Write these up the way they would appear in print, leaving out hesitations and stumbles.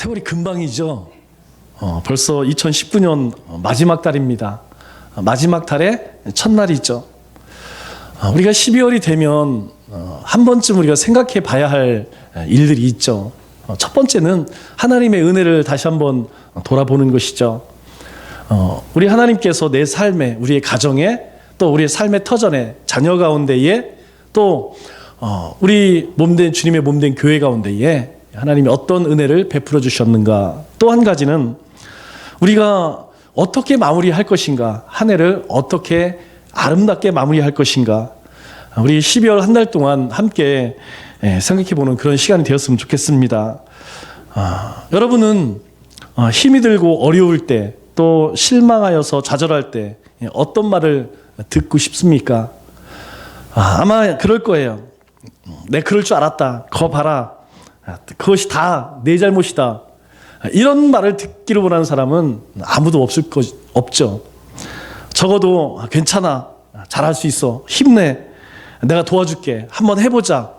세월이 금방이죠. 벌써 2019년 마지막 달입니다. 마지막 달의 첫날이죠. 우리가 12월이 되면 한 번쯤 우리가 생각해 봐야 할 일들이 있죠. 첫 번째는 하나님의 은혜를 다시 한번 돌아보는 것이죠. 우리 하나님께서 내 삶에, 우리의 가정에, 또 우리의 삶의 터전에, 자녀 가운데에, 또 우리 몸된 주님의 몸된 교회 가운데에 하나님이 어떤 은혜를 베풀어 주셨는가. 또 한 가지는 우리가 어떻게 마무리할 것인가, 한 해를 어떻게 아름답게 마무리할 것인가. 우리 12월 한 달 동안 함께 생각해 보는 그런 시간이 되었으면 좋겠습니다. 여러분은 힘이 들고 어려울 때, 또 실망하여서 좌절할 때 어떤 말을 듣고 싶습니까? 아마 그럴 거예요. 내 그럴 줄 알았다. 거 봐라. 그것이 다 내 잘못이다. 이런 말을 듣기를 원하는 사람은 아무도 없죠. 적어도 괜찮아. 잘할 수 있어. 힘내. 내가 도와줄게. 한번 해보자.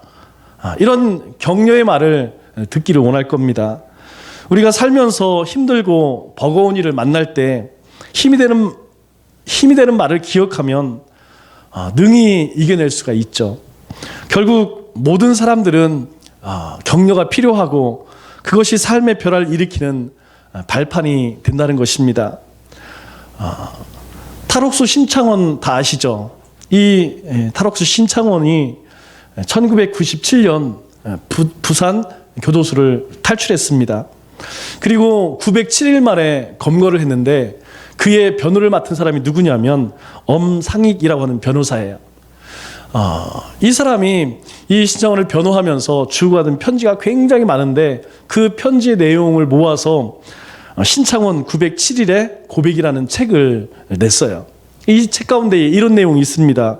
이런 격려의 말을 듣기를 원할 겁니다. 우리가 살면서 힘들고 버거운 일을 만날 때 힘이 되는 말을 기억하면 능히 이겨낼 수가 있죠. 결국 모든 사람들은 격려가 필요하고 그것이 삶의 변화를 일으키는 발판이 된다는 것입니다. 탈옥수 신창원 다 아시죠? 이 탈옥수 신창원이 1997년 부산 교도소를 탈출했습니다. 그리고 907일 만에 검거를 했는데 그의 변호를 맡은 사람이 누구냐면 엄상익이라고 하는 변호사예요. 이 사람이 이 신창원을 변호하면서 주고받은 편지가 굉장히 많은데 그 편지의 내용을 모아서 신창원 907일의 고백이라는 책을 냈어요. 이 책 가운데 이런 내용이 있습니다.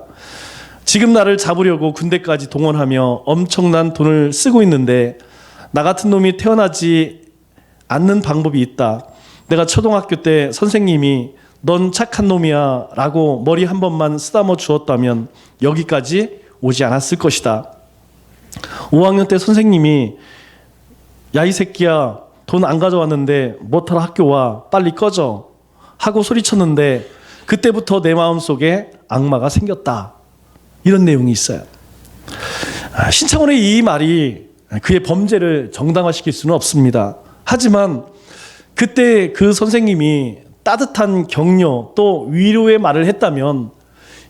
지금 나를 잡으려고 군대까지 동원하며 엄청난 돈을 쓰고 있는데 나 같은 놈이 태어나지 않는 방법이 있다. 내가 초등학교 때 선생님이 넌 착한 놈이야 라고 머리 한 번만 쓰다머 주었다면 여기까지 오지 않았을 것이다. 5학년 때 선생님이 야 이 새끼야 돈 안 가져왔는데 뭐하러 학교 와 빨리 꺼져 하고 소리쳤는데 그때부터 내 마음속에 악마가 생겼다. 이런 내용이 있어요. 신창원의 이 말이 그의 범죄를 정당화시킬 수는 없습니다. 하지만 그때 그 선생님이 따뜻한 격려 또 위로의 말을 했다면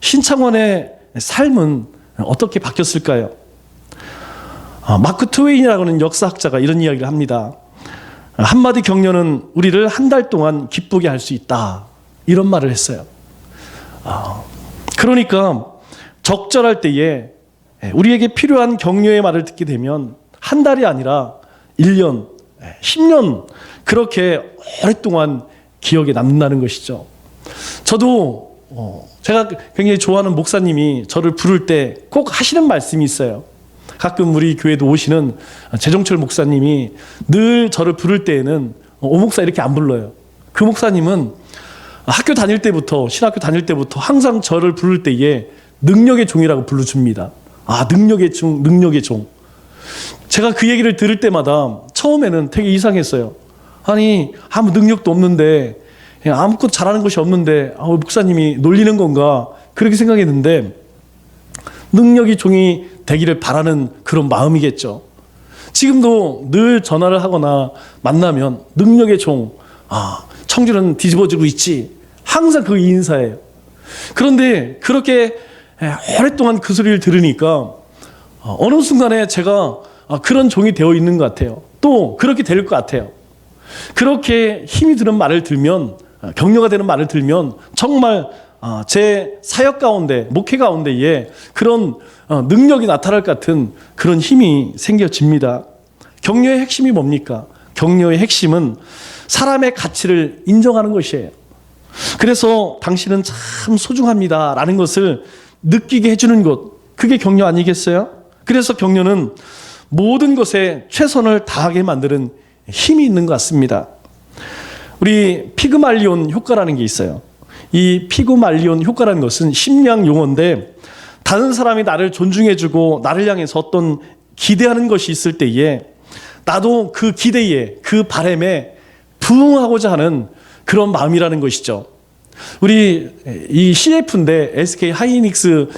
신창원의 삶은 어떻게 바뀌었을까요? 마크 트웨인이라고 하는 역사학자가 이런 이야기를 합니다. 한마디 격려는 우리를 한 달 동안 기쁘게 할 수 있다. 이런 말을 했어요. 그러니까 적절할 때에 우리에게 필요한 격려의 말을 듣게 되면 한 달이 아니라 1년, 10년 그렇게 오랫동안 기억에 남는다는 것이죠. 저도 제가 굉장히 좋아하는 목사님이 저를 부를 때 꼭 하시는 말씀이 있어요. 가끔 우리 교회도 오시는 재종철 목사님이 늘 저를 부를 때에는 오 목사 이렇게 안 불러요. 그 목사님은 학교 다닐 때부터 신학교 다닐 때부터 항상 저를 부를 때에 능력의 종이라고 불러줍니다. 능력의 종, 능력의 종. 제가 그 얘기를 들을 때마다 처음에는 되게 이상했어요. 아니 아무 능력도 없는데 아무것도 잘하는 것이 없는데 목사님이 놀리는 건가 그렇게 생각했는데 능력의 종이 되기를 바라는 그런 마음이겠죠. 지금도 늘 전화를 하거나 만나면 능력의 종, 청주는 뒤집어지고 있지. 항상 그 인사예요. 그런데 그렇게 오랫동안 그 소리를 들으니까 어느 순간에 제가 그런 종이 되어 있는 것 같아요. 또 그렇게 될 것 같아요. 그렇게 힘이 드는 말을 들면, 격려가 되는 말을 들면 정말 제 사역 가운데, 목회 가운데에 그런 능력이 나타날 것 같은 그런 힘이 생겨집니다. 격려의 핵심이 뭡니까? 격려의 핵심은 사람의 가치를 인정하는 것이에요. 그래서 당신은 참 소중합니다 라는 것을 느끼게 해주는 것, 그게 격려 아니겠어요? 그래서 격려는 모든 것에 최선을 다하게 만드는 힘이 있는 것 같습니다. 우리 피그말리온 효과라는 게 있어요. 이 피그말리온 효과라는 것은 심리학 용어인데 다른 사람이 나를 존중해주고 나를 향해서 어떤 기대하는 것이 있을 때에 나도 그 기대에, 그 바람에 부응하고자 하는 그런 마음이라는 것이죠. 우리 이 CF인데 SK 하이닉스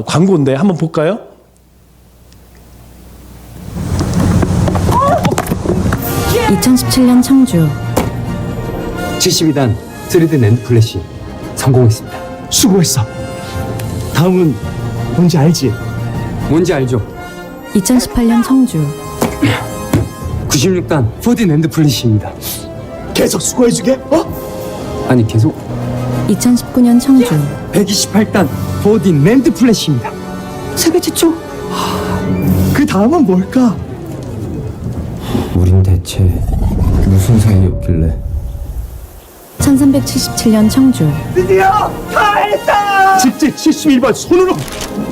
광고인데 한번 볼까요? (2017년) 청주 72단 3D 낸드 플래시 성공했습니다. 수고했어. 다음은 뭔지 알지? 뭔지 알죠? 2018년 청주 96단 4D 낸드 플래시입니다. 계속 수고해주게? 아니 계속 2019년 청주 128단 4D 낸드 플래시입니다. 세계 최초? 그 다음은 뭘까? 우린 대체 무슨 사이였길래? 1377년 청주 드디어 다 했다! 직제 71번 손으로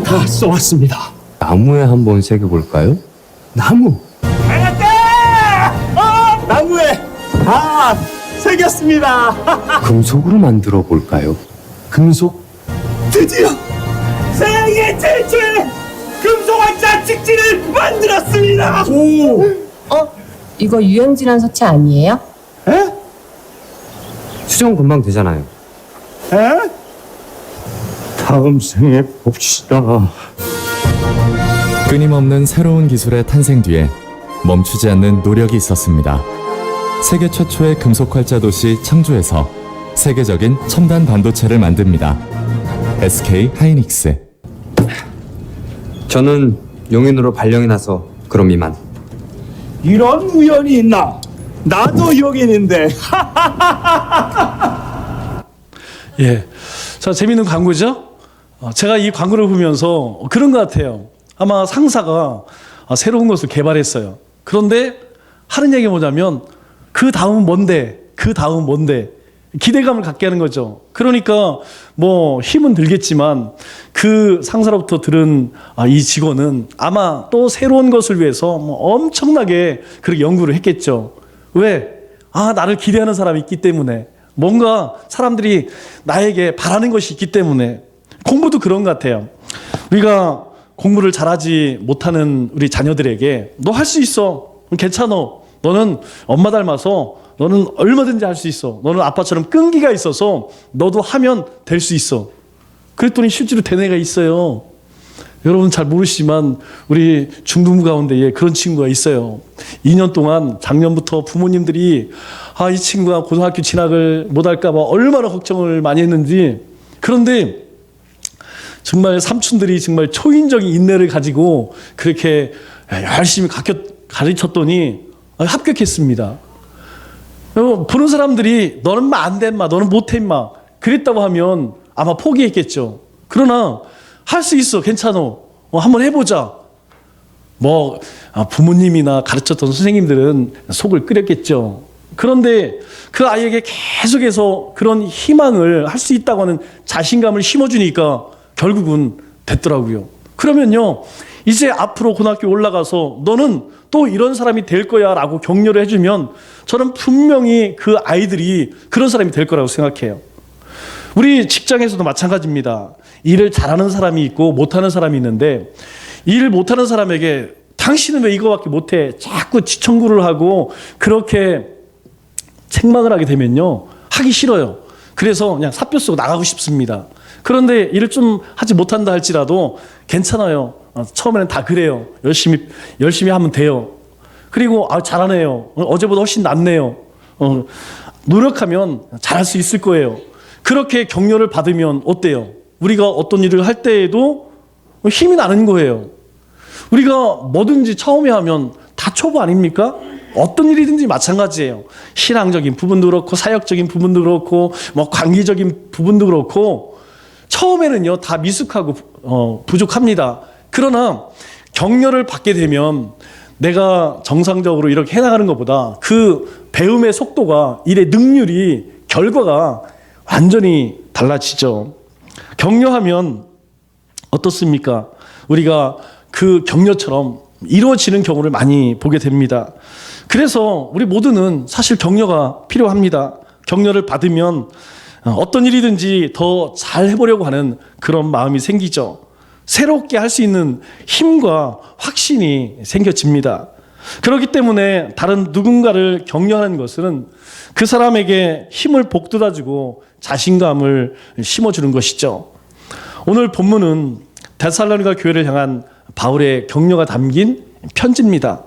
다 써왔습니다. 나무에 한번 새겨볼까요? 나무. 알았다! 나무에 다 새겼습니다. 금속으로 만들어 볼까요? 금속? 드디어 세계 최초의 금속 환자 직지를 만들었습니다. 오! 이거 유연질환 서치 아니에요? 에? 수정 금방 되잖아요. 에? 다음 생에 봅시다. 끊임없는 새로운 기술의 탄생 뒤에 멈추지 않는 노력이 있었습니다. 세계 최초의 금속 활자 도시 청주에서 세계적인 첨단 반도체를 만듭니다. SK 하이닉스. 저는 용인으로 발령이 나서 그럼 이만. 이런 우연이 있나? 나도 여기는데. 예. 자, 재밌는 광고죠? 제가 이 광고를 보면서 그런 것 같아요. 아마 상사가 새로운 것을 개발했어요. 그런데 하는 얘기가 뭐냐면 그 다음은 뭔데? 그 다음은 뭔데? 기대감을 갖게 하는 거죠. 그러니까 뭐 힘은 들겠지만 그 상사로부터 들은 이 직원은 아마 또 새로운 것을 위해서 뭐 엄청나게 그렇게 연구를 했겠죠. 왜? 나를 기대하는 사람이 있기 때문에, 뭔가 사람들이 나에게 바라는 것이 있기 때문에. 공부도 그런 것 같아요. 우리가 공부를 잘하지 못하는 우리 자녀들에게 너 할 수 있어. 괜찮아. 너는 엄마 닮아서 너는 얼마든지 할 수 있어. 너는 아빠처럼 끈기가 있어서 너도 하면 될 수 있어. 그랬더니 실제로 된 애가 있어요. 여러분 잘 모르시지만 우리 중등부 가운데에 그런 친구가 있어요. 2년 동안 작년부터 부모님들이 이 친구가 고등학교 진학을 못할까 봐 얼마나 걱정을 많이 했는지. 그런데 정말 삼촌들이 정말 초인적인 인내를 가지고 그렇게 열심히 가르쳤더니 합격했습니다. 보는 사람들이 너는 안 돼 인마, 너는 못해 인마 그랬다고 하면 아마 포기했겠죠. 그러나 할 수 있어, 괜찮아, 한번 해보자. 부모님이나 가르쳤던 선생님들은 속을 끓였겠죠. 그런데 그 아이에게 계속해서 그런 희망을 할 수 있다고 하는 자신감을 심어주니까 결국은 됐더라고요. 그러면요, 이제 앞으로 고등학교 올라가서 너는 또 이런 사람이 될 거야 라고 격려를 해주면 저는 분명히 그 아이들이 그런 사람이 될 거라고 생각해요. 우리 직장에서도 마찬가지입니다. 일을 잘하는 사람이 있고 못하는 사람이 있는데, 일을 못하는 사람에게 당신은 왜 이거밖에 못해? 자꾸 지청구를 하고 그렇게 책망을 하게 되면요, 하기 싫어요. 그래서 그냥 사표 쓰고 나가고 싶습니다. 그런데 일을 좀 하지 못한다 할지라도 괜찮아요. 처음에는 다 그래요. 열심히 하면 돼요. 그리고 잘하네요. 어제보다 훨씬 낫네요. 노력하면 잘할 수 있을 거예요. 그렇게 격려를 받으면 어때요? 우리가 어떤 일을 할 때에도 힘이 나는 거예요. 우리가 뭐든지 처음에 하면 다 초보 아닙니까? 어떤 일이든지 마찬가지예요. 신앙적인 부분도 그렇고 사역적인 부분도 그렇고 관계적인 부분도 그렇고 처음에는요 다 미숙하고 부족합니다. 그러나 격려를 받게 되면 내가 정상적으로 이렇게 해나가는 것보다 그 배움의 속도가, 일의 능률이, 결과가 완전히 달라지죠. 격려하면 어떻습니까? 우리가 그 격려처럼 이루어지는 경우를 많이 보게 됩니다. 그래서 우리 모두는 사실 격려가 필요합니다. 격려를 받으면 어떤 일이든지 더 잘 해보려고 하는 그런 마음이 생기죠. 새롭게 할 수 있는 힘과 확신이 생겨집니다. 그렇기 때문에 다른 누군가를 격려하는 것은 그 사람에게 힘을 북돋아주고 자신감을 심어주는 것이죠. 오늘 본문은 데살로니가 교회를 향한 바울의 격려가 담긴 편지입니다.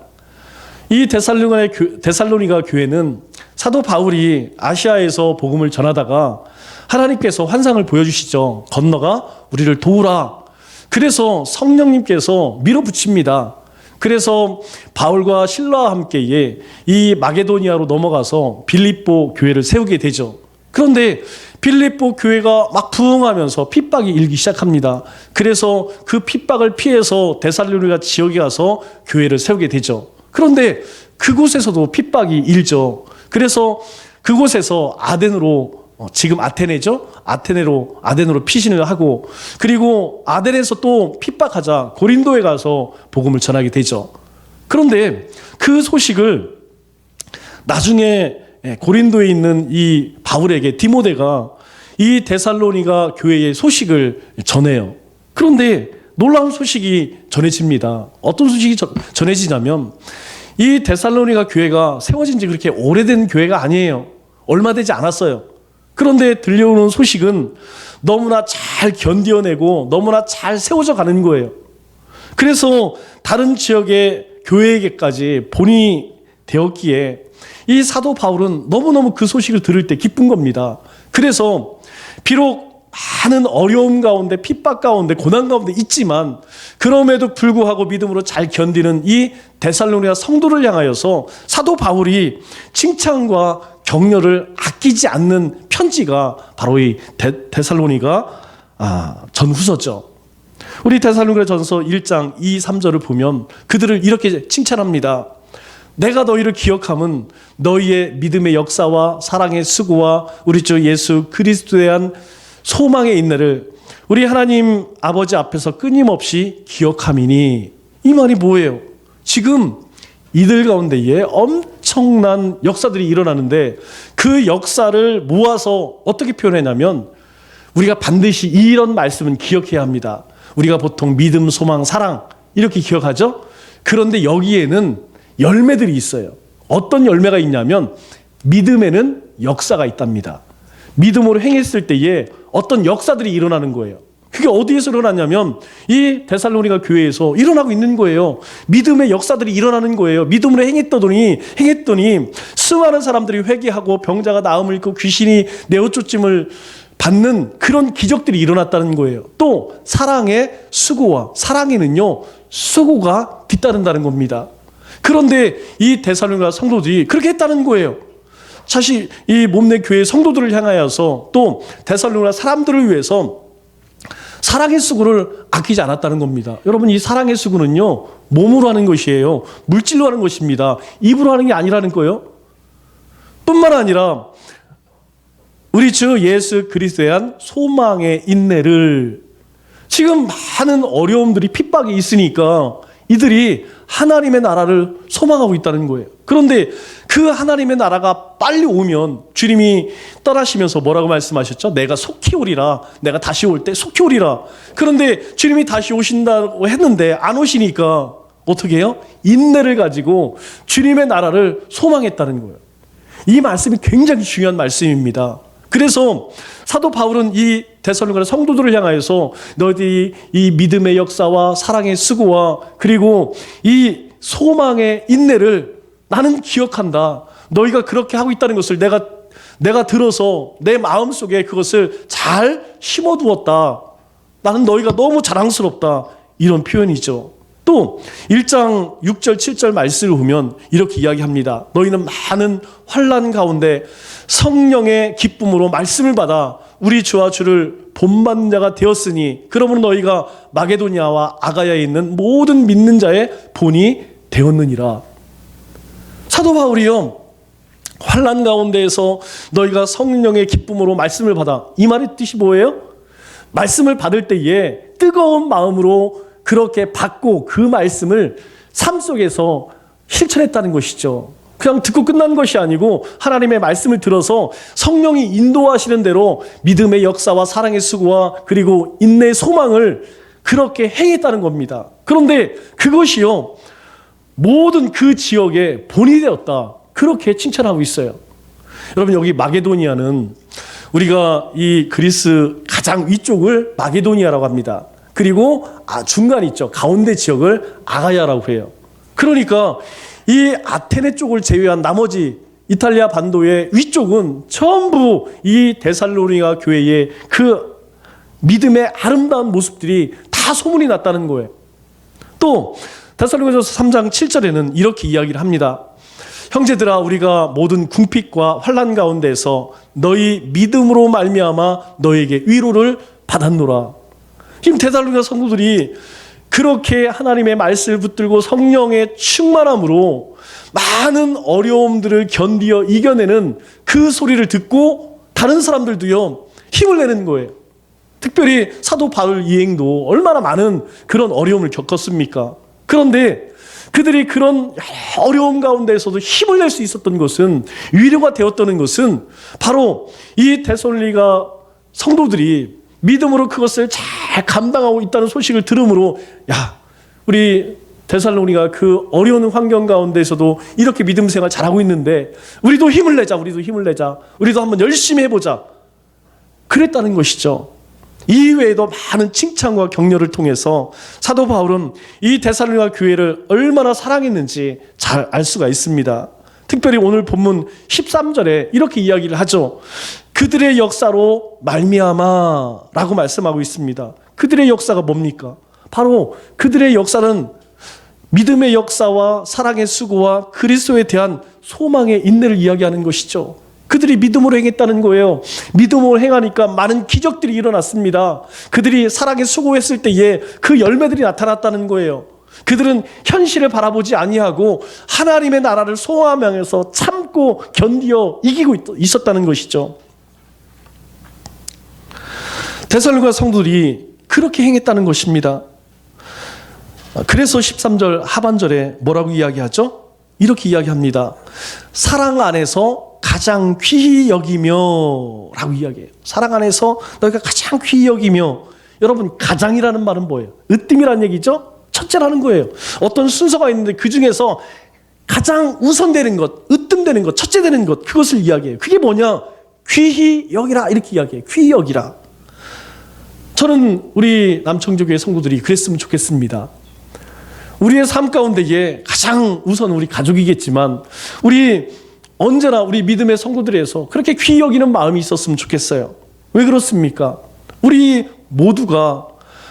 이 데살로니가 교회는 사도 바울이 아시아에서 복음을 전하다가 하나님께서 환상을 보여주시죠. 건너가 우리를 도우라. 그래서 성령님께서 밀어붙입니다. 그래서 바울과 실라와 함께 이 마게도니아로 넘어가서 빌립보 교회를 세우게 되죠. 그런데 빌립보 교회가 막 부흥하면서 핍박이 일기 시작합니다. 그래서 그 핍박을 피해서 데살로니가 지역에 가서 교회를 세우게 되죠. 그런데 그곳에서도 핍박이 일죠. 그래서 그곳에서 아덴으로 지금 아테네죠. 아덴으로 피신을 하고 그리고 아덴에서 또 핍박하자 고린도에 가서 복음을 전하게 되죠. 그런데 그 소식을 나중에 고린도에 있는 이 바울에게 디모데가 이 데살로니가 교회의 소식을 전해요. 그런데 놀라운 소식이 전해집니다. 어떤 소식이 전해지냐면 이 데살로니가 교회가 세워진 지 그렇게 오래된 교회가 아니에요. 얼마 되지 않았어요. 그런데 들려오는 소식은 너무나 잘 견뎌내고 너무나 잘 세워져 가는 거예요. 그래서 다른 지역의 교회에게까지 본이 되었기에 이 사도 바울은 너무너무 그 소식을 들을 때 기쁜 겁니다. 그래서 비록 많은 어려움 가운데 핍박 가운데 고난 가운데 있지만 그럼에도 불구하고 믿음으로 잘 견디는 이 데살로니가 성도를 향하여서 사도 바울이 칭찬과 격려를 아끼지 않는 편지가 바로 이 데살로니가 전후서죠. 우리 데살로니가 전서 1장 2, 3절을 보면 그들을 이렇게 칭찬합니다. 내가 너희를 기억함은 너희의 믿음의 역사와 사랑의 수고와 우리 주 예수 그리스도에 대한 소망의 인내를 우리 하나님 아버지 앞에서 끊임없이 기억함이니. 이 말이 뭐예요? 지금 이들 가운데에 엄청난 역사들이 일어나는데 그 역사를 모아서 어떻게 표현했냐면 우리가 반드시 이런 말씀은 기억해야 합니다. 우리가 보통 믿음, 소망, 사랑 이렇게 기억하죠? 그런데 여기에는 열매들이 있어요. 어떤 열매가 있냐면 믿음에는 역사가 있답니다. 믿음으로 행했을 때에 어떤 역사들이 일어나는 거예요. 그게 어디에서 일어났냐면 이 데살로니가 교회에서 일어나고 있는 거예요. 믿음의 역사들이 일어나는 거예요. 믿음으로 행했더니 수많은 사람들이 회개하고 병자가 나음을 입고 귀신이 내어쫓짐을 받는 그런 기적들이 일어났다는 거예요. 또 사랑의 수고와 사랑에는요 수고가 뒤따른다는 겁니다. 그런데 이 데살로니가 성도들이 그렇게 했다는 거예요. 사실 이 몸내 교회 성도들을 향하여서 또 데살로니가 사람들을 위해서 사랑의 수고를 아끼지 않았다는 겁니다. 여러분 이 사랑의 수고는요 몸으로 하는 것이에요. 물질로 하는 것입니다. 입으로 하는 게 아니라는 거예요. 뿐만 아니라 우리 주 예수 그리스도에 대한 소망의 인내를 지금 많은 어려움들이 핍박이 있으니까 이들이 하나님의 나라를 소망하고 있다는 거예요. 그런데 그 하나님의 나라가 빨리 오면 주님이 떠나시면서 뭐라고 말씀하셨죠? 내가 속히 오리라. 내가 다시 올 때 속히 오리라. 그런데 주님이 다시 오신다고 했는데 안 오시니까 어떻게 해요? 인내를 가지고 주님의 나라를 소망했다는 거예요. 이 말씀이 굉장히 중요한 말씀입니다. 그래서 사도 바울은 이 데살로니가 성도들을 향하여서 너희들이 이 믿음의 역사와 사랑의 수고와 그리고 이 소망의 인내를 나는 기억한다. 너희가 그렇게 하고 있다는 것을 내가 들어서 내 마음속에 그것을 잘 심어두었다. 나는 너희가 너무 자랑스럽다. 이런 표현이죠. 또 1장 6절 7절 말씀을 보면 이렇게 이야기합니다. 너희는 많은 환난 가운데 성령의 기쁨으로 말씀을 받아 우리 주와 주를 본받는 자가 되었으니 그러므로 너희가 마게도니아와 아가야에 있는 모든 믿는 자의 본이 되었느니라. 사도 바울이요 환난 가운데에서 너희가 성령의 기쁨으로 말씀을 받아. 이 말의 뜻이 뭐예요? 말씀을 받을 때에 뜨거운 마음으로 그렇게 받고 그 말씀을 삶 속에서 실천했다는 것이죠. 그냥 듣고 끝난 것이 아니고 하나님의 말씀을 들어서 성령이 인도하시는 대로 믿음의 역사와 사랑의 수고와 그리고 인내의 소망을 그렇게 행했다는 겁니다. 그런데 그것이요 모든 그 지역의 본이 되었다. 그렇게 칭찬하고 있어요. 여러분, 여기 마게도니아는 우리가 이 그리스 가장 위쪽을 마게도니아라고 합니다. 그리고 중간 있죠. 가운데 지역을 아가야라고 해요. 그러니까 이 아테네 쪽을 제외한 나머지 이탈리아 반도의 위쪽은 전부 이 데살로니가 교회의 그 믿음의 아름다운 모습들이 다 소문이 났다는 거예요. 또 데살로니가서 3장 7절에는 이렇게 이야기를 합니다. 형제들아, 우리가 모든 궁핍과 환난 가운데서 너희 믿음으로 말미암아 너에게 위로를 받았노라. 지금 데살로니가 성도들이 그렇게 하나님의 말씀을 붙들고 성령의 충만함으로 많은 어려움들을 견디어 이겨내는 그 소리를 듣고 다른 사람들도요 힘을 내는 거예요. 특별히 사도 바울 이행도 얼마나 많은 그런 어려움을 겪었습니까? 그런데 그들이 그런 어려움 가운데에서도 힘을 낼 수 있었던 것은, 위로가 되었다는 것은 바로 이 데살로니가 성도들이 믿음으로 그것을 잘 감당하고 있다는 소식을 들음으로, 야, 우리 데살로니가 그 어려운 환경 가운데서도 이렇게 믿음 생활 잘하고 있는데 우리도 힘을 내자, 우리도 한번 열심히 해보자, 그랬다는 것이죠. 이외에도 많은 칭찬과 격려를 통해서 사도 바울은 이 데살로니가 교회를 얼마나 사랑했는지 잘 알 수가 있습니다. 특별히 오늘 본문 13절에 이렇게 이야기를 하죠. 그들의 역사로 말미암아라고 말씀하고 있습니다. 그들의 역사가 뭡니까? 바로 그들의 역사는 믿음의 역사와 사랑의 수고와 그리스도에 대한 소망의 인내를 이야기하는 것이죠. 그들이 믿음으로 행했다는 거예요. 믿음으로 행하니까 많은 기적들이 일어났습니다. 그들이 사랑에 수고했을 때에 그 열매들이 나타났다는 거예요. 그들은 현실을 바라보지 아니하고 하나님의 나라를 소망하면서 참고 견디어 이기고 있었다는 것이죠. 데살로니가 성도들이 그렇게 행했다는 것입니다. 그래서 13절 하반절에 뭐라고 이야기하죠? 이렇게 이야기합니다. 사랑 안에서 가장 귀히 여기며 라고 이야기해요. 사랑 안에서 너희가 가장 귀히 여기며. 여러분, 가장이라는 말은 뭐예요? 으뜸이라는 얘기죠? 첫째라는 거예요. 어떤 순서가 있는데 그 중에서 가장 우선되는 것, 으뜸되는 것, 첫째 되는 것, 그것을 이야기해요. 그게 뭐냐? 귀히 여기라, 이렇게 이야기해요. 귀히 여기라. 저는 우리 남청주교회 성도들이 그랬으면 좋겠습니다. 우리의 삶 가운데에 가장 우선 우리 가족이겠지만 우리 언제나 우리 믿음의 성도들에서 그렇게 귀히 여기는 마음이 있었으면 좋겠어요. 왜 그렇습니까? 우리 모두가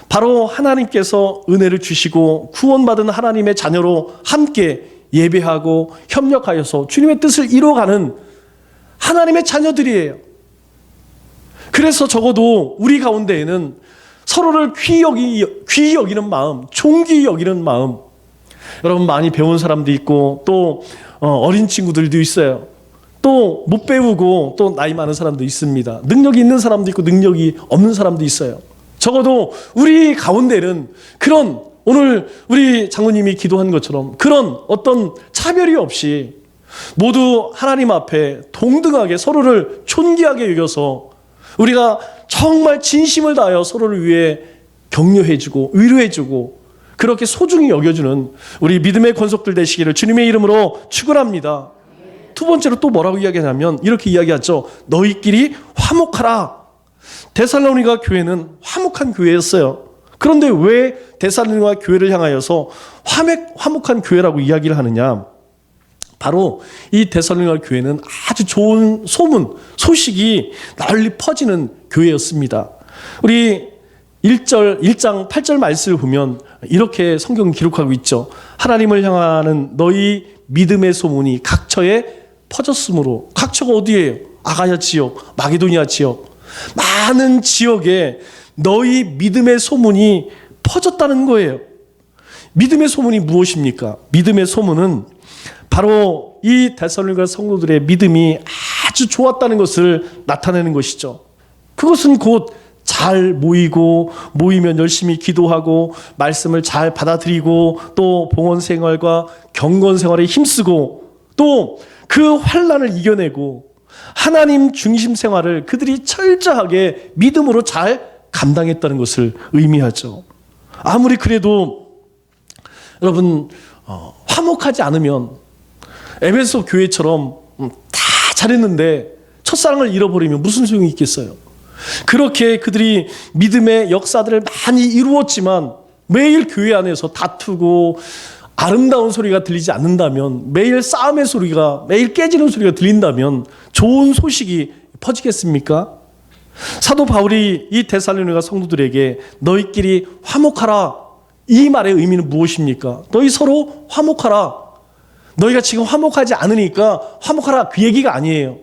바로 하나님께서 은혜를 주시고 구원받은 하나님의 자녀로 함께 예배하고 협력하여서 주님의 뜻을 이루어가는 하나님의 자녀들이에요. 그래서 적어도 우리 가운데에는 서로를 귀히 여기는 마음, 존귀히 여기는 마음. 여러분, 많이 배운 사람도 있고 또 어린 친구들도 있어요. 또 못 배우고 또 나이 많은 사람도 있습니다. 능력이 있는 사람도 있고 능력이 없는 사람도 있어요. 적어도 우리 가운데는 그런, 오늘 우리 장로님이 기도한 것처럼 그런 어떤 차별이 없이 모두 하나님 앞에 동등하게 서로를 존귀하게 여겨서 우리가 정말 진심을 다하여 서로를 위해 격려해주고 위로해주고 그렇게 소중히 여겨주는 우리 믿음의 권속들 되시기를 주님의 이름으로 축원합니다. 두 번째로 또 뭐라고 이야기하냐면 이렇게 이야기하죠. 너희끼리 화목하라. 데살로니가 교회는 화목한 교회였어요. 그런데 왜 데살로니가 교회를 향하여서 화목한 교회라고 이야기를 하느냐? 바로 이 데살로니가 교회는 아주 좋은 소식이 널리 퍼지는 교회였습니다. 우리 1장 8절 말씀을 보면 이렇게 성경은 기록하고 있죠. 하나님을 향하는 너희 믿음의 소문이 각처에 퍼졌으므로. 각처가 어디예요? 아가야 지역, 마게도니아 지역, 많은 지역에 너희 믿음의 소문이 퍼졌다는 거예요. 믿음의 소문이 무엇입니까? 믿음의 소문은 바로 이 데살로니가 성도들의 믿음이 아주 좋았다는 것을 나타내는 것이죠. 그것은 곧 잘 모이면 열심히 기도하고 말씀을 잘 받아들이고 또 봉헌 생활과 경건 생활에 힘쓰고 또 그 환난을 이겨내고 하나님 중심 생활을 그들이 철저하게 믿음으로 잘 감당했다는 것을 의미하죠. 아무리 그래도 여러분 화목하지 않으면 에베소 교회처럼 다 잘했는데 첫사랑을 잃어버리면 무슨 소용이 있겠어요? 그렇게 그들이 믿음의 역사들을 많이 이루었지만 매일 교회 안에서 다투고 아름다운 소리가 들리지 않는다면, 매일 싸움의 소리가, 매일 깨지는 소리가 들린다면 좋은 소식이 퍼지겠습니까? 사도 바울이 이 데살로니가 성도들에게 너희끼리 화목하라, 이 말의 의미는 무엇입니까? 너희 서로 화목하라. 너희가 지금 화목하지 않으니까 화목하라, 그 얘기가 아니에요.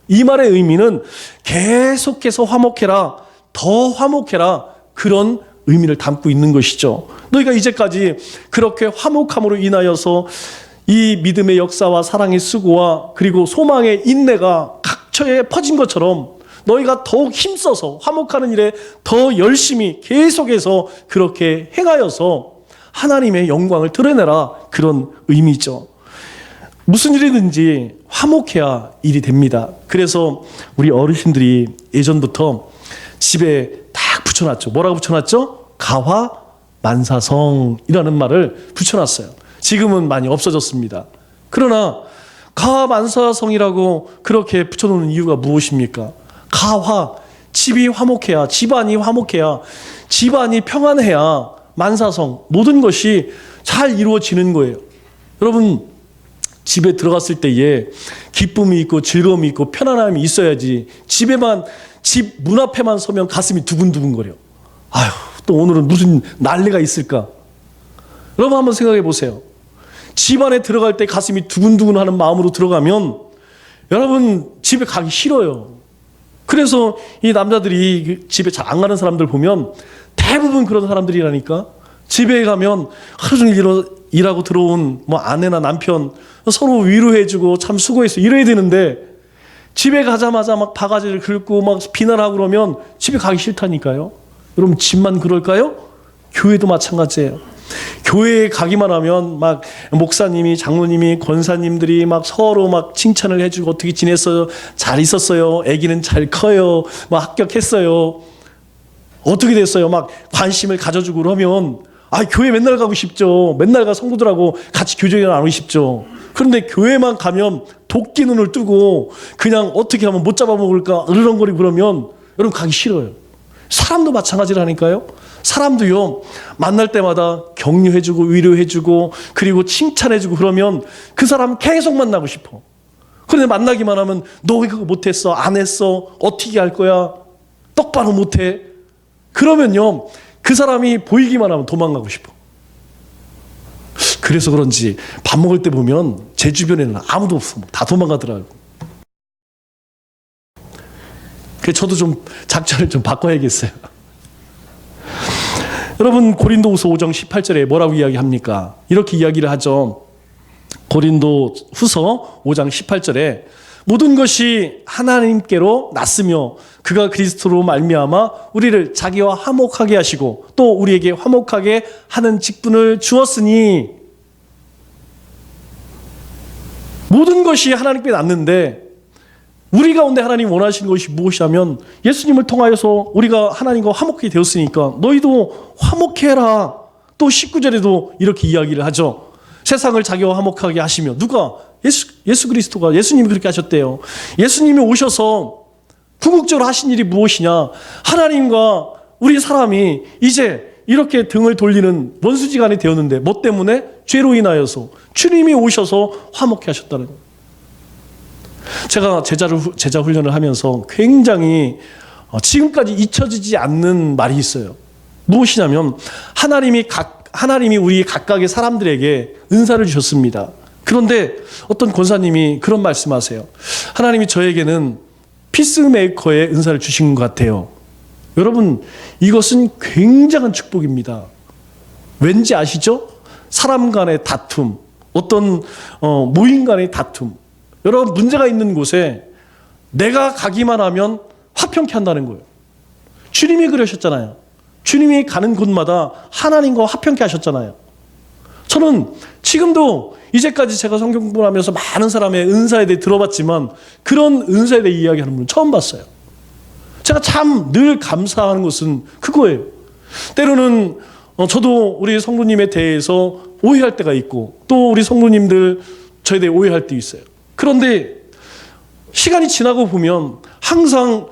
이 말의 의미는 계속해서 화목해라, 더 화목해라, 그런 의미를 담고 있는 것이죠. 너희가 이제까지 그렇게 화목함으로 인하여서 이 믿음의 역사와 사랑의 수고와 그리고 소망의 인내가 각처에 퍼진 것처럼 너희가 더욱 힘써서 화목하는 일에 더 열심히 계속해서 그렇게 행하여서 하나님의 영광을 드러내라, 그런 의미죠. 무슨 일이든지 화목해야 일이 됩니다. 그래서 우리 어르신들이 예전부터 집에 딱 붙여놨죠. 뭐라고 붙여놨죠? 가화 만사성이라는 말을 붙여놨어요. 지금은 많이 없어졌습니다. 그러나 가화 만사성이라고 그렇게 붙여놓는 이유가 무엇입니까? 가화, 집이 화목해야, 집안이 화목해야, 집안이 평안해야 만사성, 모든 것이 잘 이루어지는 거예요. 여러분, 집에 들어갔을 때에 기쁨이 있고 즐거움이 있고 편안함이 있어야지, 집에만, 집 문 앞에만 서면 가슴이 두근두근거려. 아휴, 또 오늘은 무슨 난리가 있을까? 여러분 한번 생각해 보세요. 집 안에 들어갈 때 가슴이 두근두근 하는 마음으로 들어가면 여러분 집에 가기 싫어요. 그래서 이 남자들이 집에 잘 안 가는 사람들 보면 대부분 그런 사람들이라니까. 집에 가면 하루 종일 일하고 들어온 뭐 아내나 남편 서로 위로해주고 참 수고했어 이래야 되는데, 집에 가자마자 막 바가지를 긁고 막 비난하고 그러면 집에 가기 싫다니까요. 여러분 집만 그럴까요? 교회도 마찬가지예요. 교회에 가기만 하면 막 목사님이, 장로님이, 권사님들이 막 서로 막 칭찬을 해주고 어떻게 지냈어요? 잘 있었어요? 아기는 잘 커요? 막 합격했어요? 어떻게 됐어요? 막 관심을 가져주고 그러면 교회 맨날 가고 싶죠. 맨날 가 성도들하고 같이 교제를 나누고 싶죠. 그런데 교회만 가면 도끼 눈을 뜨고 그냥 어떻게 하면 못 잡아먹을까 으르렁거리고 그러면 여러분 가기 싫어요. 사람도 마찬가지라니까요. 사람도요, 만날 때마다 격려해주고 위로해주고 그리고 칭찬해주고 그러면 그 사람 계속 만나고 싶어. 그런데 만나기만 하면 너 왜 그거 못했어? 안 했어? 어떻게 할 거야? 똑바로 못해? 그러면요, 그 사람이 보이기만 하면 도망가고 싶어. 그래서 그런지 밥 먹을 때 보면 제 주변에는 아무도 없어. 다 도망가더라고요. 그래서 저도 좀 작전을 좀 바꿔야겠어요. 여러분, 고린도후서 5장 18절에 뭐라고 이야기합니까? 이렇게 이야기를 하죠. 고린도후서 5장 18절에 모든 것이 하나님께로 났으며 그가 그리스도로 말미암아 우리를 자기와 화목하게 하시고 또 우리에게 화목하게 하는 직분을 주었으니, 모든 것이 하나님께 났는데 우리 가운데 하나님 원하시는 것이 무엇이냐면 예수님을 통하여서 우리가 하나님과 화목하게 되었으니까 너희도 화목해라. 또 19절에도 이렇게 이야기를 하죠. 세상을 자기와 화목하게 하시며, 누가? 예수 그리스도가, 예수님이 그렇게 하셨대요. 예수님이 오셔서 궁극적으로 하신 일이 무엇이냐? 하나님과 우리 사람이 이제 이렇게 등을 돌리는 원수지간이 되었는데 뭐 때문에? 죄로 인하여서 주님이 오셔서 화목해 하셨다는 거예요. 제가 제자 훈련을 하면서 굉장히 지금까지 잊혀지지 않는 말이 있어요. 무엇이냐면 하나님이 우리 각각의 사람들에게 은사를 주셨습니다. 그런데 어떤 권사님이 그런 말씀하세요. 하나님이 저에게는 피스메이커의 은사를 주신 것 같아요. 여러분, 이것은 굉장한 축복입니다. 왠지 아시죠? 사람 간의 다툼, 어떤 모임 간의 다툼, 여러분 문제가 있는 곳에 내가 가기만 하면 화평케 한다는 거예요. 주님이 그러셨잖아요. 주님이 가는 곳마다 하나님과 화평케 하셨잖아요. 저는 지금도 이제까지 제가 성경 공부를 하면서 많은 사람의 은사에 대해 들어봤지만 그런 은사에 대해 이야기하는 분은 처음 봤어요. 제가 참 늘 감사하는 것은 그거예요. 때로는 저도 우리 성도님에 대해서 오해할 때가 있고 또 우리 성도님들 저에 대해 오해할 때 있어요. 그런데 시간이 지나고 보면 항상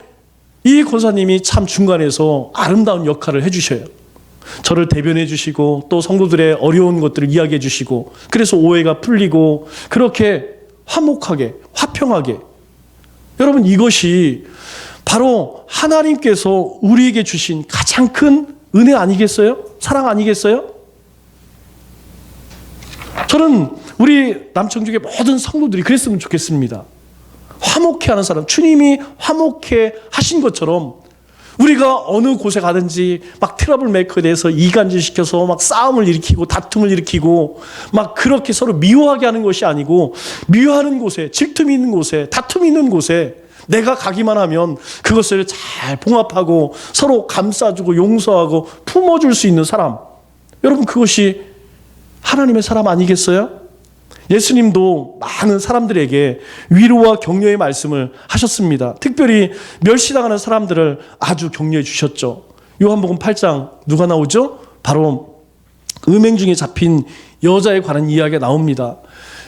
이 권사님이 참 중간에서 아름다운 역할을 해주셔요. 저를 대변해 주시고 또 성도들의 어려운 것들을 이야기해 주시고 그래서 오해가 풀리고 그렇게 화목하게 화평하게 여러분 이것이 바로 하나님께서 우리에게 주신 가장 큰 은혜 아니겠어요? 사랑 아니겠어요? 저는 우리 남청주의 모든 성도들이 그랬으면 좋겠습니다. 화목해하는 사람, 주님이 화목해 하신 것처럼 우리가 어느 곳에 가든지 막 트러블 메이커에 대해서 이간질시켜서 막 싸움을 일으키고 다툼을 일으키고 막 그렇게 서로 미워하게 하는 것이 아니고 미워하는 곳에 질투미 있는 곳에 다툼이 있는 곳에 내가 가기만 하면 그것을 잘 봉합하고 서로 감싸주고 용서하고 품어줄 수 있는 사람, 여러분 그것이 하나님의 사람 아니겠어요? 예수님도 많은 사람들에게 위로와 격려의 말씀을 하셨습니다. 특별히 멸시당하는 사람들을 아주 격려해 주셨죠. 요한복음 8장 누가 나오죠? 바로 음행 중에 잡힌 여자에 관한 이야기가 나옵니다.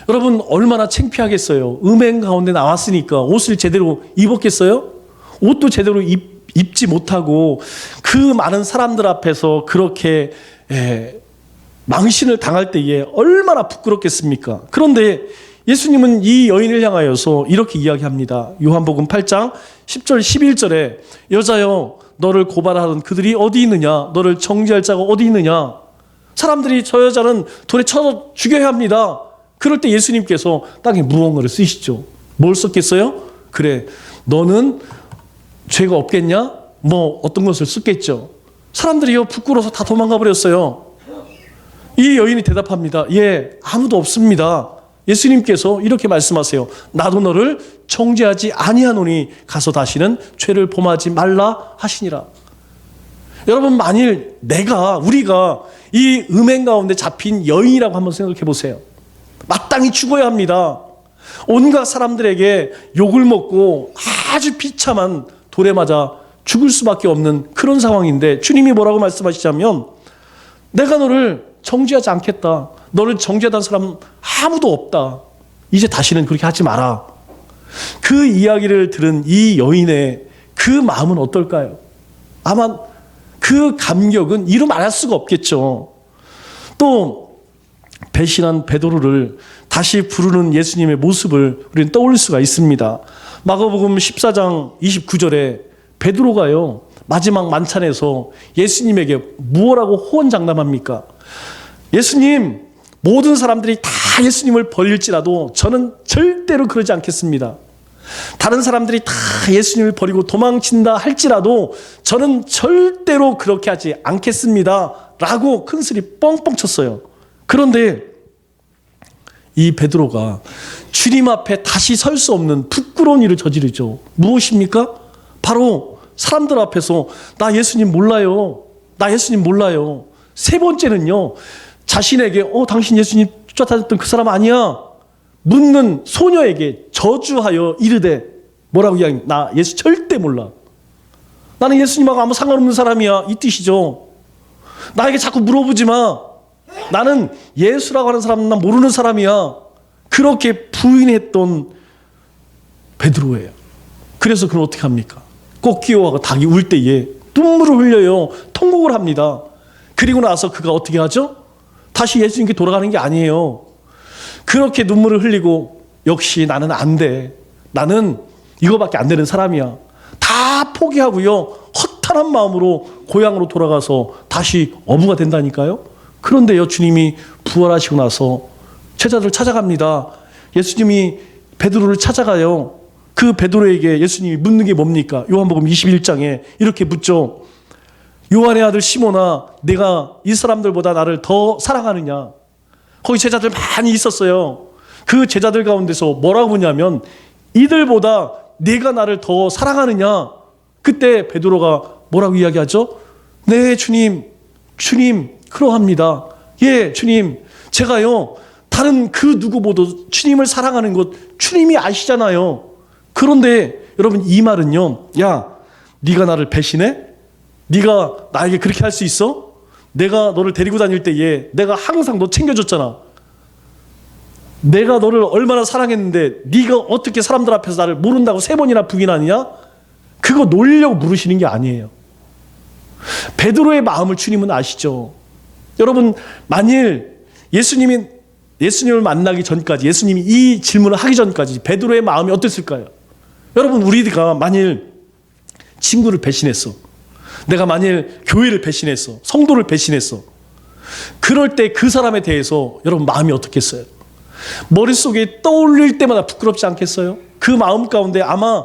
여러분 얼마나 창피하겠어요. 음행 가운데 나왔으니까 옷을 제대로 입었겠어요? 옷도 제대로 입지 못하고 그 많은 사람들 앞에서 그렇게 망신을 당할 때에 얼마나 부끄럽겠습니까? 그런데 예수님은 이 여인을 향하여서 이렇게 이야기합니다. 요한복음 8장 10절 11절에 여자여 너를 고발하던 그들이 어디 있느냐? 너를 정죄할 자가 어디 있느냐? 사람들이 저 여자는 돌에 쳐서 죽여야 합니다. 그럴 때 예수님께서 땅에 무언가를 쓰시죠. 뭘 썼겠어요? 그래 너는 죄가 없겠냐? 뭐 어떤 것을 썼겠죠. 사람들이요 부끄러워서 다 도망가 버렸어요. 이 여인이 대답합니다. 예, 아무도 없습니다. 예수님께서 이렇게 말씀하세요. 나도 너를 정죄하지 아니하노니 가서 다시는 죄를 범하지 말라 하시니라. 여러분 만일 우리가 이 음행 가운데 잡힌 여인이라고 한번 생각해 보세요. 마땅히 죽어야 합니다. 온갖 사람들에게 욕을 먹고 아주 비참한 돌에 맞아 죽을 수밖에 없는 그런 상황인데 주님이 뭐라고 말씀하시자면 내가 너를 정죄하지 않겠다. 너를 정죄하던 사람 아무도 없다. 이제 다시는 그렇게 하지 마라. 그 이야기를 들은 이 여인의 그 마음은 어떨까요? 아마 그 감격은 이루 말할 수가 없겠죠. 또 배신한 베드로를 다시 부르는 예수님의 모습을 우리는 떠올릴 수가 있습니다. 마가복음 14장 29절에 베드로가요 마지막 만찬에서 예수님에게 무엇라고 호언장담합니까? 예수님, 모든 사람들이 다 예수님을 버릴지라도 저는 절대로 그러지 않겠습니다. 다른 사람들이 다 예수님을 버리고 도망친다 할지라도 저는 절대로 그렇게 하지 않겠습니다. 라고 큰소리 뻥뻥 쳤어요. 그런데 이 베드로가 주님 앞에 다시 설 수 없는 부끄러운 일을 저지르죠. 무엇입니까? 바로 사람들 앞에서 나 예수님 몰라요. 나 예수님 몰라요. 세 번째는요. 자신에게 당신 예수님 쫓아다녔던 그 사람 아니야? 묻는 소녀에게 저주하여 이르되 뭐라고 이야기합니까? 나 예수 절대 몰라. 나는 예수님하고 아무 상관없는 사람이야. 이 뜻이죠. 나에게 자꾸 물어보지 마. 나는 예수라고 하는 사람은 난 모르는 사람이야. 그렇게 부인했던 베드로예요. 그래서 그는 어떻게 합니까? 꼭 끼워하고 닭이 울 때에 눈물을 흘려요. 통곡을 합니다. 그리고 나서 그가 어떻게 하죠? 다시 예수님께 돌아가는 게 아니에요. 그렇게 눈물을 흘리고 역시 나는 안 돼. 나는 이거밖에 안 되는 사람이야. 다 포기하고요. 허탄한 마음으로 고향으로 돌아가서 다시 어부가 된다니까요. 그런데요 주님이 부활하시고 나서 제자들을 찾아갑니다. 예수님이 베드로를 찾아가요. 그 베드로에게 예수님이 묻는 게 뭡니까? 요한복음 21장에 이렇게 묻죠. 요한의 아들 시몬아, 내가 이 사람들보다 나를 더 사랑하느냐? 거기 제자들 많이 있었어요. 그 제자들 가운데서 뭐라고 묻냐면 이들보다 네가 나를 더 사랑하느냐? 그때 베드로가 뭐라고 이야기하죠? 네 주님 그러합니다. 예 주님, 제가요 다른 그 누구보다 주님을 사랑하는 것 주님이 아시잖아요. 그런데 여러분 이 말은요, 야 네가 나를 배신해? 네가 나에게 그렇게 할 수 있어? 내가 너를 데리고 다닐 때에 내가 항상 너 챙겨줬잖아. 내가 너를 얼마나 사랑했는데 네가 어떻게 사람들 앞에서 나를 모른다고 3번이나 부인하느냐? 그거 놀리려고 물으시는 게 아니에요. 베드로의 마음을 주님은 아시죠. 여러분, 만일 예수님을 만나기 전까지, 예수님이 이 질문을 하기 전까지 베드로의 마음이 어땠을까요? 여러분, 우리가 만일 친구를 배신했어, 내가 만일 교회를 배신했어, 성도를 배신했어, 그럴 때 그 사람에 대해서 여러분 마음이 어떻겠어요? 머릿속에 떠올릴 때마다 부끄럽지 않겠어요? 그 마음 가운데 아마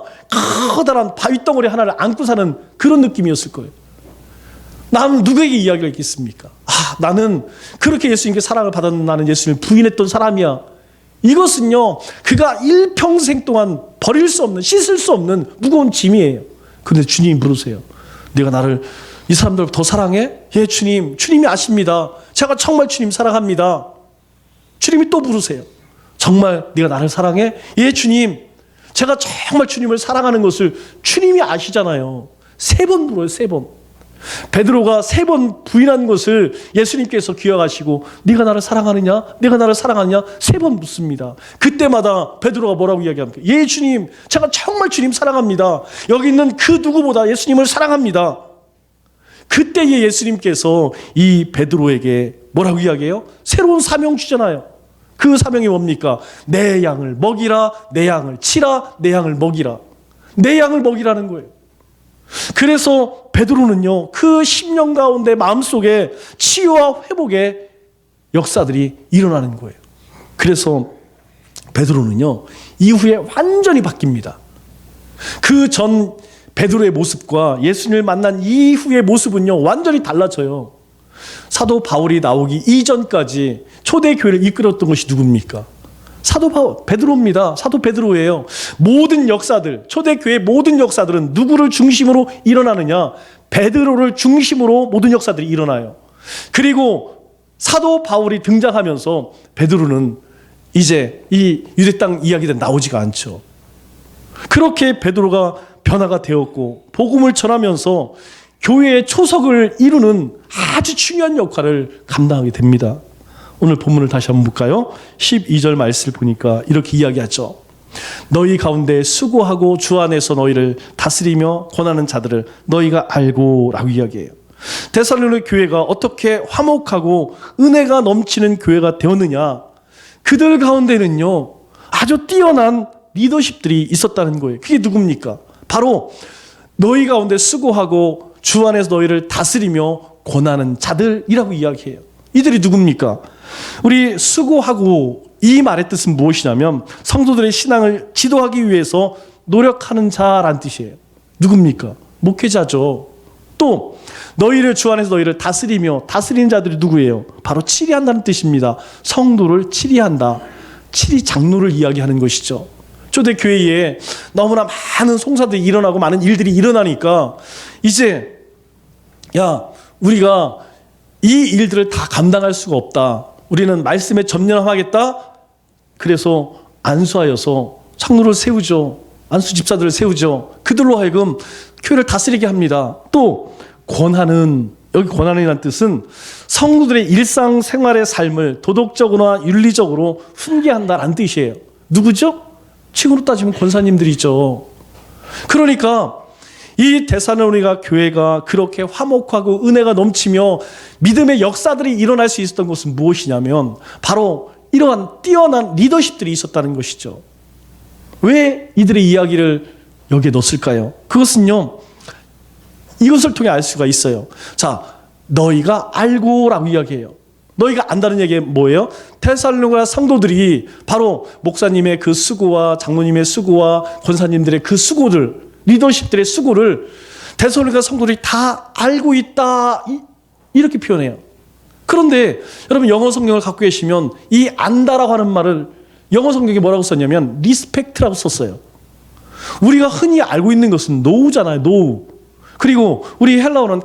커다란 바위덩어리 하나를 안고 사는 그런 느낌이었을 거예요. 나는 누구에게 이야기가 있겠습니까? 나는 그렇게 예수님께 사랑을 받았는, 나는 예수님을 부인했던 사람이야. 이것은요, 그가 일평생 동안 버릴 수 없는, 씻을 수 없는 무거운 짐이에요. 그런데 주님이 물으세요. 네가 나를, 이 사람들 더 사랑해? 예, 주님. 주님이 아십니다. 제가 정말 주님 사랑합니다. 주님이 또 물으세요. 정말 네가 나를 사랑해? 예, 주님. 제가 정말 주님을 사랑하는 것을 주님이 아시잖아요. 3번 물어요, 3번. 베드로가 3번 부인한 것을 예수님께서 기억하시고 네가 나를 사랑하느냐? 네가 나를 사랑하느냐? 3번 묻습니다. 그때마다 베드로가 뭐라고 이야기합니까? 예, 주님. 제가 정말 주님 사랑합니다. 여기 있는 그 누구보다 예수님을 사랑합니다. 그때에 예수님께서 이 베드로에게 뭐라고 이야기해요? 새로운 사명 주잖아요. 그 사명이 뭡니까? 내 양을 먹이라, 내 양을 치라, 내 양을 먹이라. 내 양을 먹이라는 거예요. 그래서 베드로는요, 그 10년 가운데 마음속에 치유와 회복의 역사들이 일어나는 거예요. 그래서 베드로는요, 이후에 완전히 바뀝니다. 그 전 베드로의 모습과 예수님을 만난 이후의 모습은요, 완전히 달라져요. 사도 바울이 나오기 이전까지 초대교회를 이끌었던 것이 누굽니까? 사도 바울, 베드로입니다. 사도 베드로예요. 모든 역사들, 초대교회의 모든 역사들은 누구를 중심으로 일어나느냐? 베드로를 중심으로 모든 역사들이 일어나요. 그리고 사도 바울이 등장하면서 베드로는 이제 이 유대 땅 이야기는 나오지가 않죠. 그렇게 베드로가 변화가 되었고 복음을 전하면서 교회의 초석을 이루는 아주 중요한 역할을 감당하게 됩니다. 오늘 본문을 다시 한번 볼까요? 12절 말씀을 보니까 이렇게 이야기하죠. 너희 가운데 수고하고 주 안에서 너희를 다스리며 권하는 자들을 너희가 알고 라고 이야기해요. 데살로니가 교회가 어떻게 화목하고 은혜가 넘치는 교회가 되었느냐? 그들 가운데는요, 아주 뛰어난 리더십들이 있었다는 거예요. 그게 누굽니까? 바로 너희 가운데 수고하고 주 안에서 너희를 다스리며 권하는 자들이라고 이야기해요. 이들이 누굽니까? 우리 수고하고 이 말의 뜻은 무엇이냐면 성도들의 신앙을 지도하기 위해서 노력하는 자란 뜻이에요. 누굽니까? 목회자죠. 또 너희를 주 안에서 너희를 다스리며, 다스리는 자들이 누구예요? 바로 치리한다는 뜻입니다. 성도를 치리한다. 치리 장로를 이야기하는 것이죠. 초대교회에 너무나 많은 송사들이 일어나고 많은 일들이 일어나니까 이제 우리가 이 일들을 다 감당할 수가 없다. 우리는 말씀에 전념하겠다. 그래서 안수하여서 장로를 세우죠. 안수 집사들을 세우죠. 그들로 하여금 교회를 다스리게 합니다. 또 권하는, 여기 권하는이라는 뜻은 성도들의 일상생활의 삶을 도덕적으로나 윤리적으로 훈계한다라는 뜻이에요. 누구죠? 지금으로 따지면 권사님들이죠. 그러니까 이 데살로니가 교회가 그렇게 화목하고 은혜가 넘치며 믿음의 역사들이 일어날 수 있었던 것은 무엇이냐면 바로 이러한 뛰어난 리더십들이 있었다는 것이죠. 왜 이들의 이야기를 여기에 넣었을까요? 그것은요, 이것을 통해 알 수가 있어요. 자, 너희가 알고라고 이야기해요. 너희가 안다는 얘기가 뭐예요? 데살로니가 성도들이 바로 목사님의 그 수고와 장로님의 수고와 권사님들의 그 수고들, 리더십들의 수고를 데살로니가 성도들이 다 알고 있다, 이렇게 표현해요. 그런데 여러분 영어 성경을 갖고 계시면 이 안다라고 하는 말을 영어 성경에 뭐라고 썼냐면 리스펙트라고 썼어요. 우리가 흔히 알고 있는 것은 know잖아요. know. 그리고 우리 헬라어는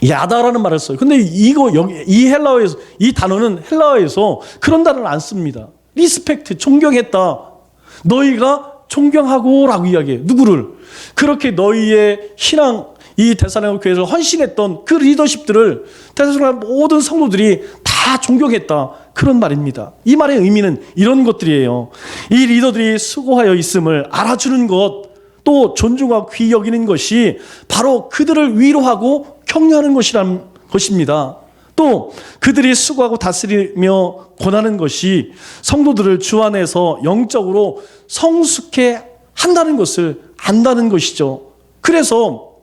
야다라는 말을 써요. 근데 이 헬라어에서, 이 단어는 헬라어에서 그런 단어를 안 씁니다. 리스펙트, 존경했다. 너희가 존경하고 라고 이야기해요. 누구를? 그렇게 너희의 신앙, 이 데살로니가 교회에서 헌신했던 그 리더십들을 데살로니가 모든 성도들이 다 존경했다. 그런 말입니다. 이 말의 의미는 이런 것들이에요. 이 리더들이 수고하여 있음을 알아주는 것, 또 존중하고 귀히 여기는 것이 바로 그들을 위로하고 격려하는 것이라는 것입니다. 또 그들이 수고하고 다스리며 권하는 것이 성도들을 주 안에서 영적으로 성숙해 한다는 것을 안다는 것이죠. 그래서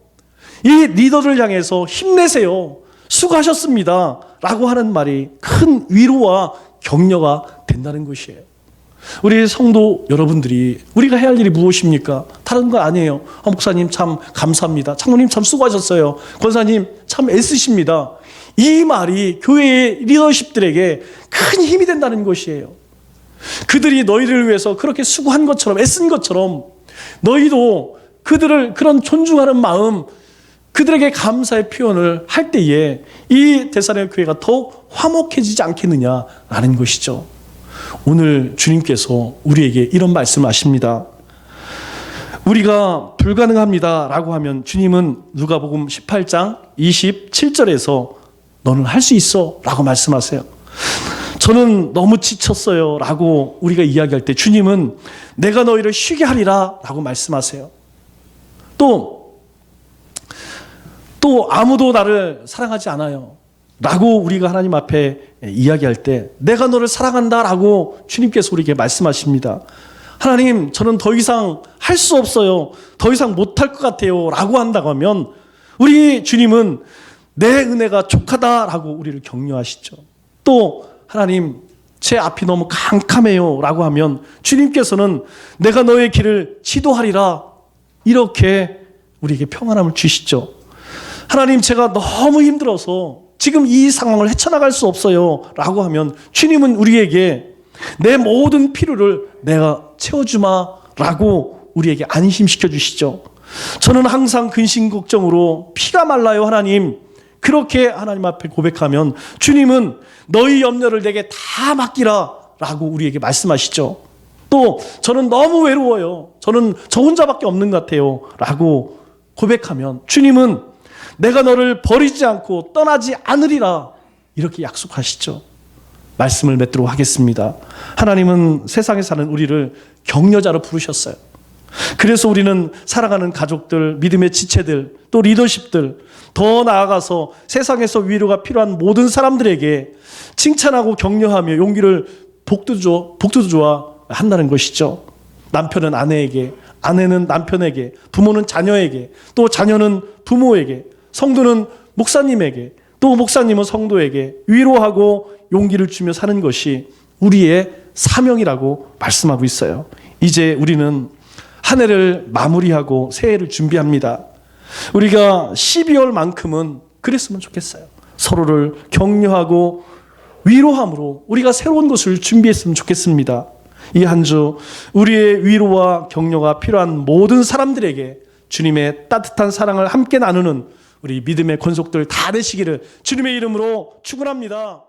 이 리더를 향해서 힘내세요, 수고하셨습니다 라고 하는 말이 큰 위로와 격려가 된다는 것이에요. 우리 성도 여러분들이 우리가 해야 할 일이 무엇입니까? 다른 거 아니에요. 목사님 참 감사합니다. 장로님 참 수고하셨어요. 권사님 참 애쓰십니다. 이 말이 교회의 리더십들에게 큰 힘이 된다는 것이에요. 그들이 너희를 위해서 그렇게 수고한 것처럼, 애쓴 것처럼 너희도 그들을 그런 존중하는 마음, 그들에게 감사의 표현을 할 때에 이 데살로니가 교회가 더욱 화목해지지 않겠느냐라는 것이죠. 오늘 주님께서 우리에게 이런 말씀을 하십니다. 우리가 불가능합니다 라고 하면 주님은 누가복음 18장 27절에서 너는 할 수 있어 라고 말씀하세요. 저는 너무 지쳤어요 라고 우리가 이야기할 때 주님은 내가 너희를 쉬게 하리라 라고 말씀하세요. 또 아무도 나를 사랑하지 않아요 라고 우리가 하나님 앞에 이야기할 때 내가 너를 사랑한다 라고 주님께서 우리에게 말씀하십니다. 하나님 저는 더 이상 할 수 없어요, 더 이상 못할 것 같아요 라고 한다고 하면 우리 주님은 내 은혜가 족하다 라고 우리를 격려하시죠. 또 하나님 제 앞이 너무 캄캄해요 라고 하면 주님께서는 내가 너의 길을 지도하리라 이렇게 우리에게 평안함을 주시죠. 하나님 제가 너무 힘들어서 지금 이 상황을 헤쳐나갈 수 없어요 라고 하면 주님은 우리에게 내 모든 필요를 내가 채워주마 라고 우리에게 안심시켜 주시죠. 저는 항상 근심 걱정으로 피가 말라요 하나님, 그렇게 하나님 앞에 고백하면 주님은 너희 염려를 내게 다 맡기라 라고 우리에게 말씀하시죠. 또 저는 너무 외로워요, 저는 저 혼자밖에 없는 것 같아요 라고 고백하면 주님은 내가 너를 버리지 않고 떠나지 않으리라 이렇게 약속하시죠. 말씀을 맺도록 하겠습니다. 하나님은 세상에 사는 우리를 격려자로 부르셨어요. 그래서 우리는 사랑하는 가족들, 믿음의 지체들, 또 리더십들, 더 나아가서 세상에서 위로가 필요한 모든 사람들에게 칭찬하고 격려하며 용기를 복도 주어 한다는 것이죠. 남편은 아내에게, 아내는 남편에게, 부모는 자녀에게, 또 자녀는 부모에게, 성도는 목사님에게, 또 목사님은 성도에게 위로하고 용기를 주며 사는 것이 우리의 사명이라고 말씀하고 있어요. 이제 우리는 한 해를 마무리하고 새해를 준비합니다. 우리가 12월만큼은 그랬으면 좋겠어요. 서로를 격려하고 위로함으로 우리가 새로운 것을 준비했으면 좋겠습니다. 이 한 주 우리의 위로와 격려가 필요한 모든 사람들에게 주님의 따뜻한 사랑을 함께 나누는 우리 믿음의 권속들 다 되시기를 주님의 이름으로 축원합니다.